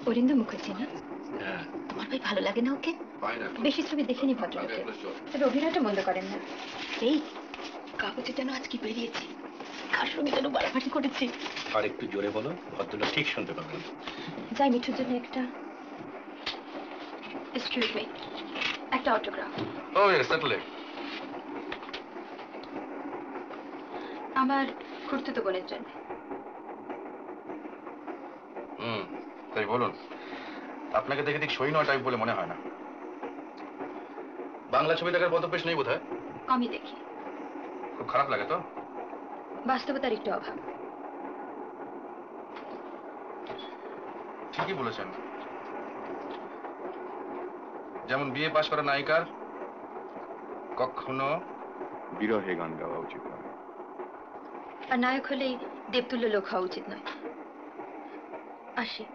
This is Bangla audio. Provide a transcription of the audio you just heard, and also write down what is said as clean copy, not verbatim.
অরিন্দম মুখার্জি না? তোমার ভাই ভালো লাগে না ওকে? বেশি ছবি দেখিনি ভদ্রলোকে, তবে অভিনয়টা মন্দ করেন না। এই কাগজে যেন আজ কি বেরিয়েছে, কার সঙ্গে যেন বাড়াবাড়ি করেছে। আর একটু জোরে বলো, ভদ্রলোক ঠিক শুনতে পাবেন। যাই মিঠুর জন্য একটা, এক্সকিউজ মি, একটা অটোগ্রাফ। ও ইয়েস সার্টেনলি। আমার খুড়তুতো বোনের জন্য। তাই বলুন। আপনাকে দেখে ঠিক সই নয় টাইপ বলে মনে হয় না। বাংলা ছবি দেখার পদবেশ নেই বোধহয়। কমই দেখি। খুব খারাপ লাগে তো। বাস্তবতার একটু অভাব। ঠিকই বলেছেন। যেমন বিএ পাশ করা নায়িকার কখনো বিরহে গান গাওয়া উচিত নয়। আর নায়ক হলেই দেবতুল্য লোক হওয়া উচিত নয়। আসি।